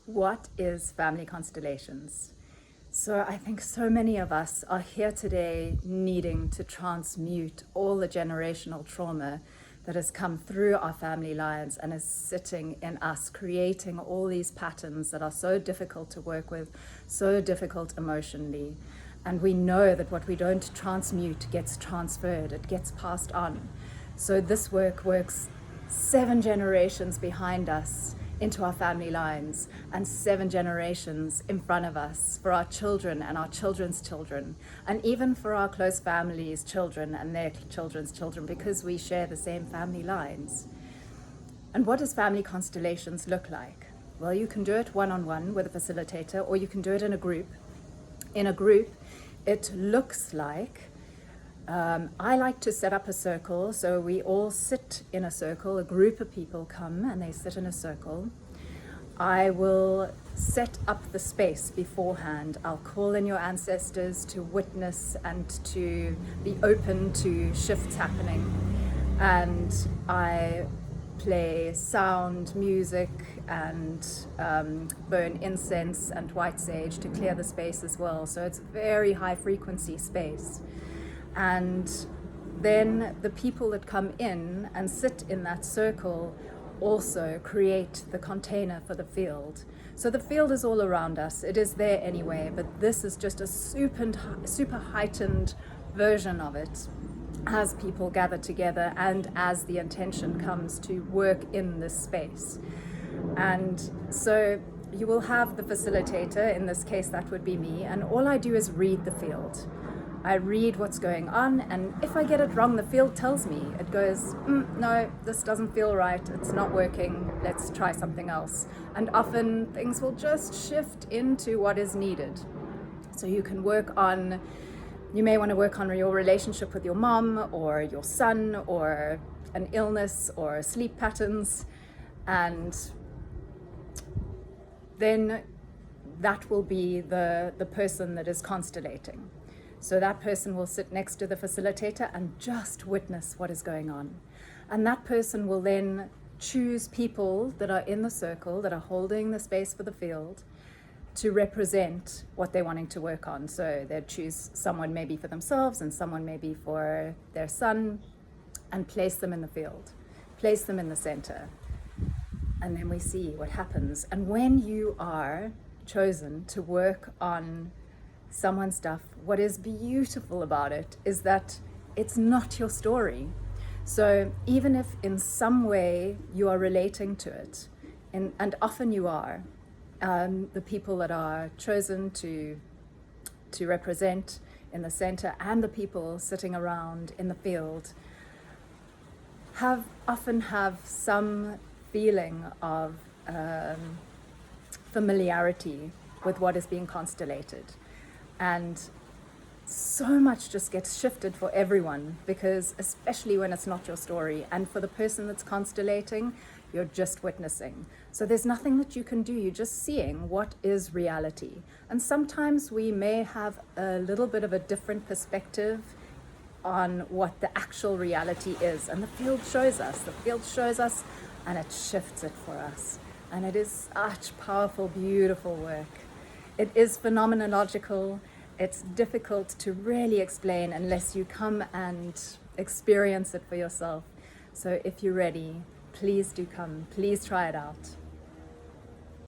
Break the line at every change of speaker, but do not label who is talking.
What is family constellations? So I think so many of us are here today needing to transmute all the generational trauma that has come through our family lines and is sitting in us, creating all these patterns that are so difficult to work with, so difficult emotionally. And we know that what we don't transmute gets transferred, it gets passed on. So this work works 7 generations behind us into our family lines and 7 generations in front of us for our children and our children's children, and even for our close families' children and their children's children, because we share the same family lines. And what does family constellations look like? Well, you can do it one-on-one with a facilitator, or you can do it in a group. In a group, it looks like I like to set up a circle, so we all sit in a circle. A group of people come and they sit in a circle. I will set up the space beforehand. I'll call in your ancestors to witness and to be open to shifts happening. And I play sound, music, and burn incense and white sage to clear the space as well. So it's a very high frequency space. And then the people that come in and sit in that circle also create the container for the field. So the field is all around us. It is there anyway, but this is just a super heightened version of it as people gather together and as the intention comes to work in this space. And so you will have the facilitator, in this case that would be me, and all I do is read the field. I read what's going on, and if I get it wrong, the field tells me. It goes, no, this doesn't feel right, it's not working, let's try something else. And often things will just shift into what is needed. So you can you may want to work on your relationship with your mom or your son, or an illness or sleep patterns, and then that will be the person that is constellating. So that person will sit next to the facilitator and just witness what is going on. And that person will then choose people that are in the circle, that are holding the space for the field, to represent what they're wanting to work on. So they'll choose someone maybe for themselves and someone maybe for their son, and place them in the field, place them in the center. And then we see what happens. And when you are chosen to work on someone's stuff, what is beautiful about it is that it's not your story. So even if in some way you are relating to it, and often you are, the people that are chosen to represent in the center and the people sitting around in the field often have some feeling of familiarity with what is being constellated. And so much just gets shifted for everyone, because especially when it's not your story, and for the person that's constellating, you're just witnessing. So there's nothing that you can do, you're just seeing what is reality. And sometimes we may have a little bit of a different perspective on what the actual reality is, and the field shows us and it shifts it for us. And it is such powerful, beautiful work. It is phenomenological. It's difficult to really explain unless you come and experience it for yourself. So if you're ready, please do come. Please try it out.